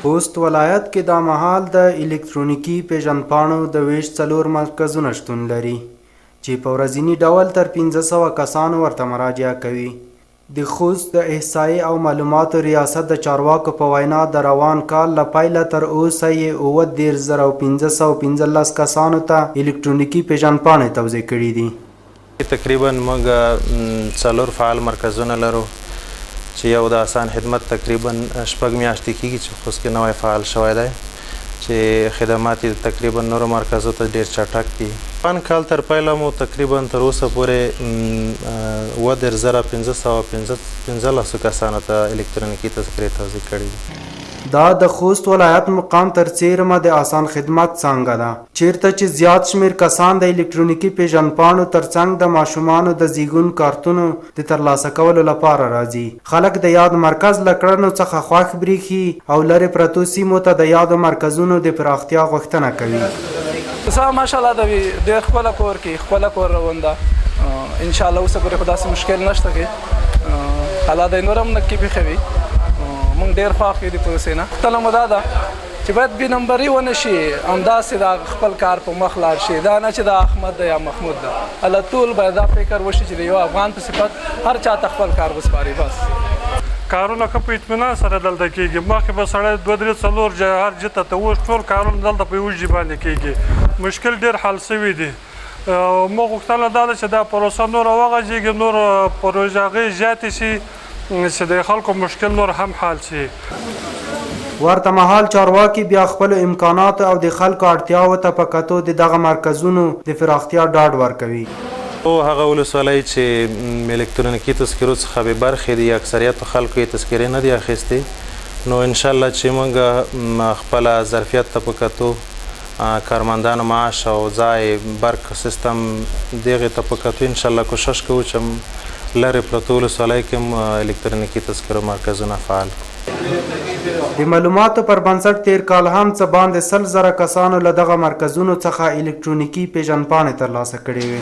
خوست ولایت کې دا مهال د الکترونیکي پیژندپاڼو د ویش 4 مرکزونه شتون لري چې په ورځني ډول تر 1500 کسانو ورته مراجعه کوي. د خوست د احصایې او معلوماتو ریاست د چارواکو په وینا د روان کال له پیله تر اوسه یې 13,515 کسانو ته الکترونیکي پیژندپاڼې توزیع کړي دي. تقریبا موږ 4 فعال مرکزونه لرو چې یو د آسان خدمت تقریبا 6 میاشتې کېږي چې خوست کې نوی فعال شوی دی چې خدمات یې تقریبا نورو مرکزو ته ډېر چټک دي. روان کال تر پیله مو تقریبا تر اوسه پورې 13,515 کسانو ته الکترونیکي تذکرې توزیع کړي دي. دا د خوست ولایت مقام تر څیرمه د آسان خدمت څانګه ده چیرته چې زیات شمیر کسان د الکترونیکي پیژندپاڼو ترڅنګ د ماشومانو د زیږون کارتونو د ترلاسه کولو لپاره راځي. خلک د یاد مرکز له کړنو څخه خوښ بریښي او لرې پرتو سیمو ته د یادو مرکزونو د پراختیا غوښتنه کوي. ماشاءالله د ډېر ښکلی کور کې ښکلی کور روان ده انشاءالله اوسه پورې خو داسې مشکل نشته کې حالات یې نور هم نکې پېښه وي موږ ډېر خوښ یو د پروسې نه. پوښتنه مو دا ده چې باید بې نمبري ونه شي همداسې د خپل کار په مخ لاړ شي دا نه چې د احمد ده یا محمود ده الله ټول باید دا فکر وشي چې د یو افغان په صفت هر چا ته خپل کار وسپاري. بس کارونه که په اطمینان سره دلته کېږي مخکې به سړی 2-3 ځای هر جته ته اوس ټول کارونه دلته په یوه ژبه باندې کېږي مشکل ډېر حل سوي دي. موږ غوښتنه دا ده چې دا پروسه نوره وغځېږي نور پروژې هغې زیاتې شي چې د خلکو مشکل نور هم حل شي. ورته مهال چارواکي بیا خپلو امکاناتو او د خلکو اړتیاوو ته په کتو د دغه مرکزونو د پراختیا ډاډ ورکوي. او هغه ولسوالۍ چې الکترونیکي تذکرو څخه بې برخې دي اکثریتو خلکو یې تذکرې نه دي اخیستې نو انشاءالله چې موږ خپله ظرفیت ته په کتو کارمندانو معاش او ځای برق سیستم دغې ته په کتو انشاءالله کوشش کوو چې لرې پرتو ولسوالیو کې هم الکترونیکي تذکرو مرکزونه فعال د معلوماتو پر بنسټ تیر کال هم څه باندې 100,000 کسانو له دغه مرکزونو څخه الکترونیکي پیژندپاڼې ترلاسه کړې وې.